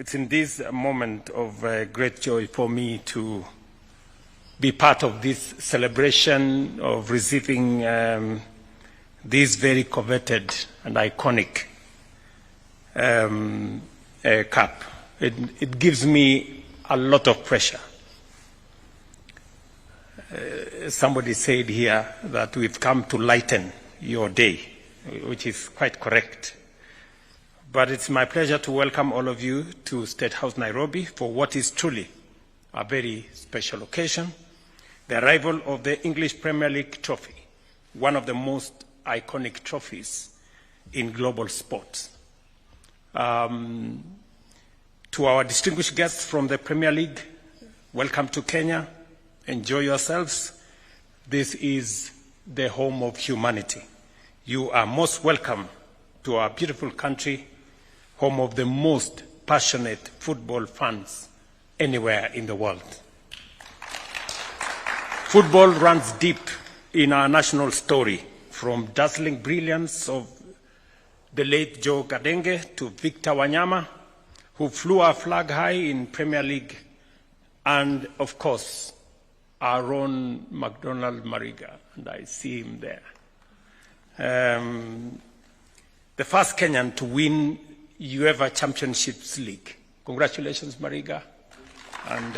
It's in this moment of great joy for me to be part of this celebration of receiving this very coveted and iconic cup. It gives me a lot of pressure. Somebody said here that we've come to lighten your day, which is quite correct. But it's my pleasure to welcome all of you to State House, Nairobi, for what is truly a very special occasion, the arrival of the English Premier League trophy, one of the most iconic trophies in global sports. To our distinguished guests from the Premier League, welcome to Kenya. Enjoy yourselves. This is the home of humanity. You are most welcome to our beautiful country, home of the most passionate football fans anywhere in the world. Football runs deep in our national story, from dazzling brilliance of the late Joe Gadenge to Victor Wanyama, who flew our flag high in Premier League, and of course, our own McDonald Mariga, and I see him there. The first Kenyan to win UEFA Championships League. Congratulations, Mariga. And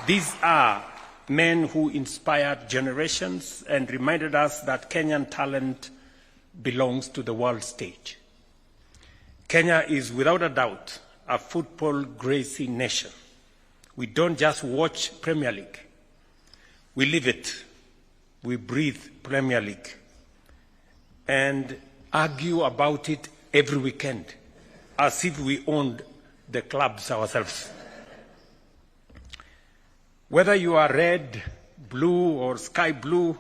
these are men who inspired generations and reminded us that Kenyan talent belongs to the world stage. Kenya is without a doubt a football crazy nation. We don't just watch Premier League. We live it. We breathe Premier League and argue about it every weekend, as if we owned the clubs ourselves. Whether you are red, blue, or sky blue,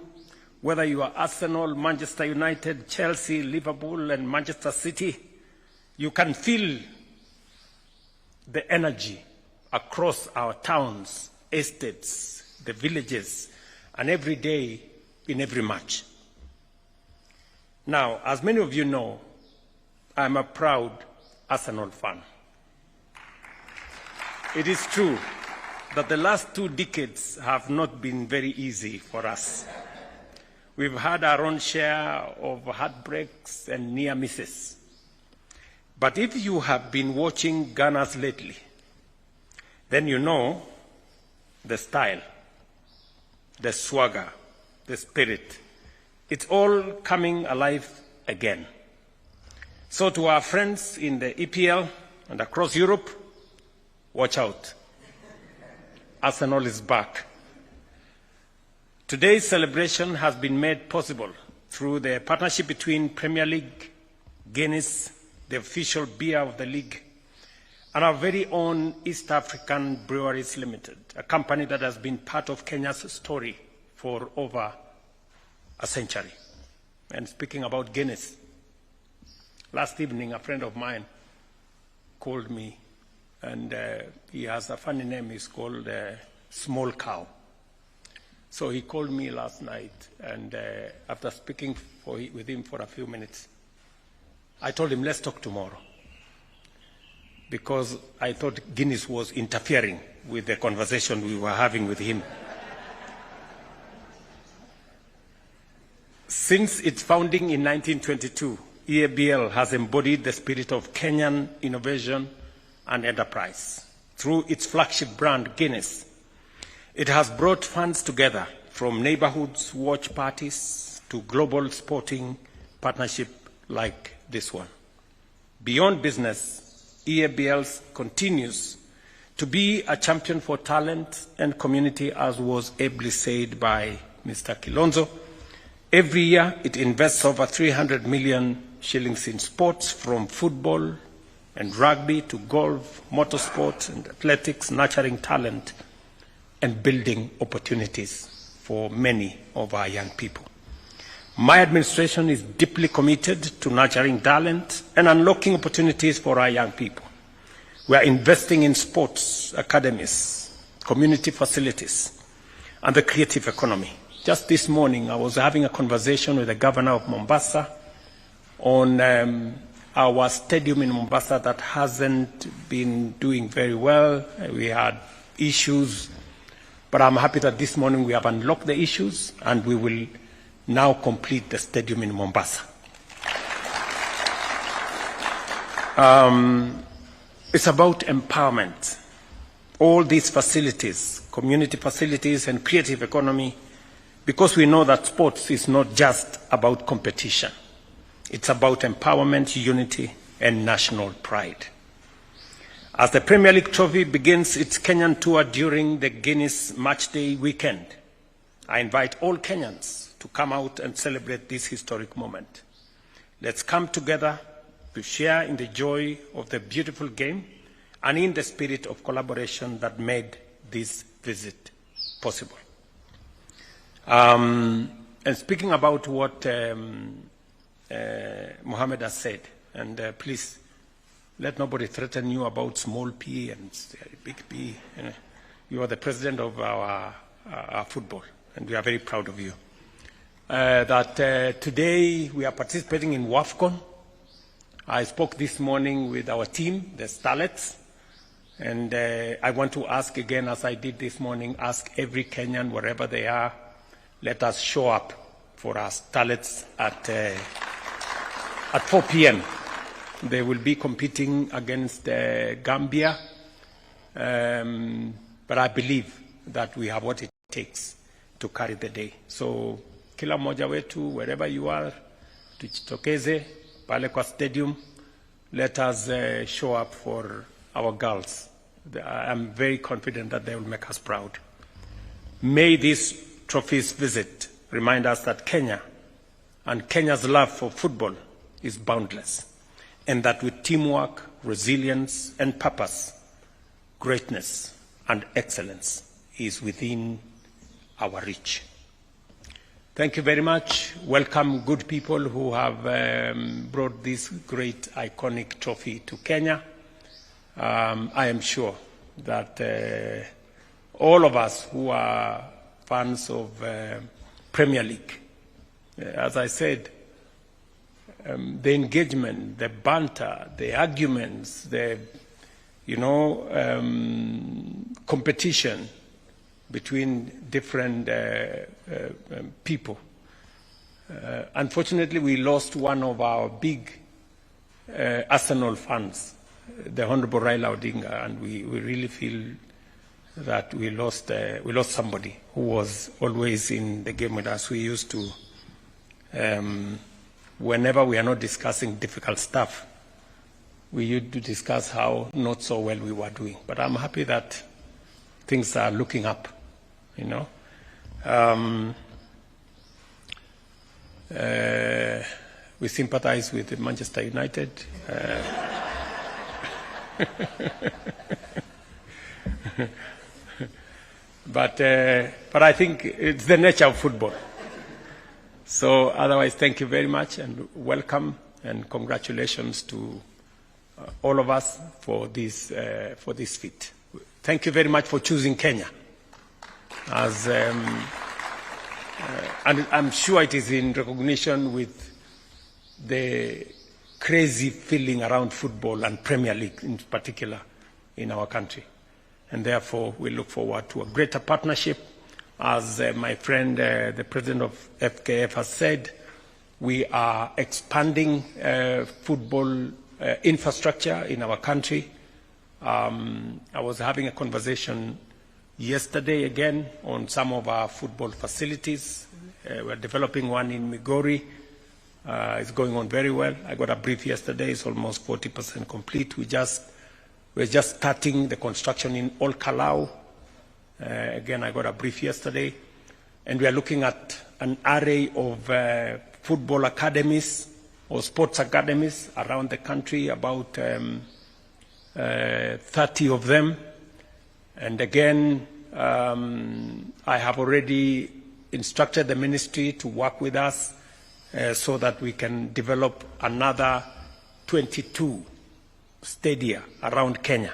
whether you are Arsenal, Manchester United, Chelsea, Liverpool, and Manchester City, you can feel the energy across our towns, estates, the villages, and every day in every match. Now, as many of you know, I'm a proud Arsenal fan. It is true that the last 2 decades have not been very easy for us. We've had our own share of heartbreaks and near misses. But if you have been watching Gunners lately, then you know the style, the swagger, the spirit. It's all coming alive again. So to our friends in the EPL and across Europe, watch out. Arsenal is back. Today's celebration has been made possible through the partnership between Premier League, Guinness, the official beer of the league, and our very own East African Breweries Limited, a company that has been part of Kenya's story for over a century. And speaking about Guinness, last evening a friend of mine called me, and he has a funny name. He's called Small Cow. So he called me last night, and after speaking with him for a few minutes, I told him, let's talk tomorrow, because I thought Guinness was interfering with the conversation we were having with him. Since its founding in 1922, EABL has embodied the spirit of Kenyan innovation and enterprise. Through its flagship brand, Guinness, it has brought fans together, from neighborhoods watch parties to global sporting partnership like this one. Beyond business, EABL continues to be a champion for talent and community, as was ably said by Mr. Kilonzo. Every year, it invests over 300 million shillings in sports, from football and rugby to golf, motorsport and athletics, nurturing talent and building opportunities for many of our young people. My administration is deeply committed to nurturing talent and unlocking opportunities for our young people. We are investing in sports academies, community facilities, and the creative economy. Just this morning, I was having a conversation with the governor of Mombasa on our stadium in Mombasa that hasn't been doing very well. We had issues, but I'm happy that this morning we have unlocked the issues and we will now complete the stadium in Mombasa. It's about empowerment. All these facilities, community facilities and creative economy, because we know that sports is not just about competition. It's about empowerment, unity, and national pride. As the Premier League trophy begins its Kenyan tour during the Guinness Match Day weekend, I invite all Kenyans to come out and celebrate this historic moment. Let's come together to share in the joy of the beautiful game and in the spirit of collaboration that made this visit possible. And speaking about what Mohammed has said, and please let nobody threaten you about small p and big P. You are the president of our football, and we are very proud of you. Today we are participating in WAFCON. I spoke this morning with our team, the Starlets, and I want to ask again, as I did this morning, ask every Kenyan, wherever they are, let us show up for our Starlets at 4 p.m. They will be competing against Gambia, but I believe that we have what it takes to carry the day. So, kila mmoja wetu, wherever you are, tujitokeze pale kwa stadium. Let us show up for our girls. I'm very confident that they will make us proud. May this trophy's visit remind us that Kenya and Kenya's love for football is boundless, and that with teamwork, resilience, and purpose, greatness and excellence is within our reach. Thank you very much. Welcome, good people who have brought this great, iconic trophy to Kenya. I am sure that all of us who are fans of Premier League, as I said, the engagement, the banter, the arguments, the competition between different people. Unfortunately, we lost one of our big Arsenal fans, the Honorable Raila Odinga, and we really feel that we lost somebody who was always in the game with us. We used to, whenever we are not discussing difficult stuff, we used to discuss how not so well we were doing. But I'm happy that things are looking up, We sympathize with Manchester United. But I think it's the nature of football. So otherwise, thank you very much and welcome and congratulations to all of us for this feat. Thank you very much for choosing Kenya. And I'm sure it is in recognition with the crazy feeling around football and Premier League in particular in our country. And therefore, we look forward to a greater partnership. As my friend, the president of FKF has said, we are expanding football infrastructure in our country. I was having a conversation yesterday again on some of our football facilities. We're developing one in Migori. It's going on very well. I got a brief yesterday. It's almost 40% complete. We're just starting the construction in Ol Kalou. Again, I got a brief yesterday. And we are looking at an array of football academies or sports academies around the country, about 30 of them. And again, I have already instructed the ministry to work with us so that we can develop another 22 stadia around Kenya,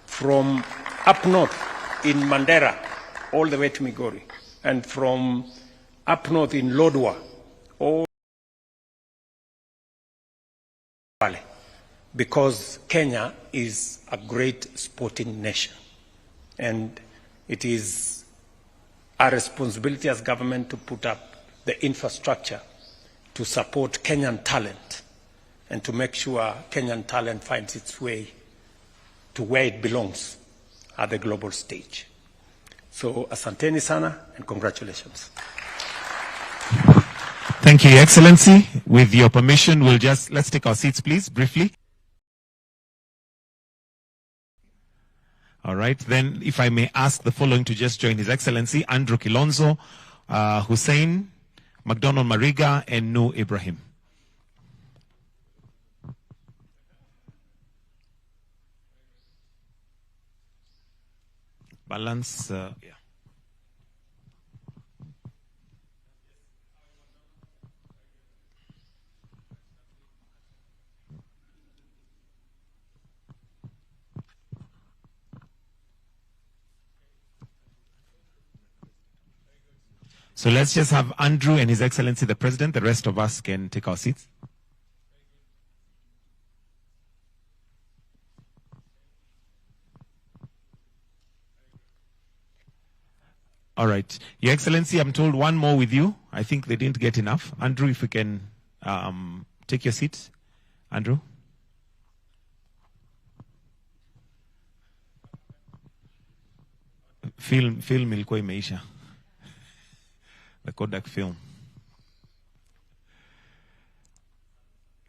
from up north in Mandera all the way to Migori, and from up north in Lodwar all Valley. because Kenya is a great sporting nation. And it is our responsibility as government to put up the infrastructure to support Kenyan talent and to make sure Kenyan talent finds its way to where it belongs at the global stage. So asanteni sana and congratulations. Thank you, Your Excellency. With your permission, let's take our seats, please, briefly. All right, then if I may ask the following to just join His Excellency: Andrew Kilonzo, Hussein, McDonald Mariga, and Noor Ibrahim. Balance, yeah. So let's just have Andrew and His Excellency the President. The rest of us can take our seats. All right. Your Excellency, I'm told one more with you. I think they didn't get enough. Andrew, if we can take your seat. Andrew. Film ilikuwa imeisha. The Kodak film.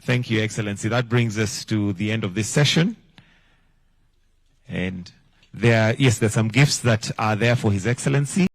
Thank you, Excellency. That brings us to the end of this session. And there's some gifts that are there for His Excellency.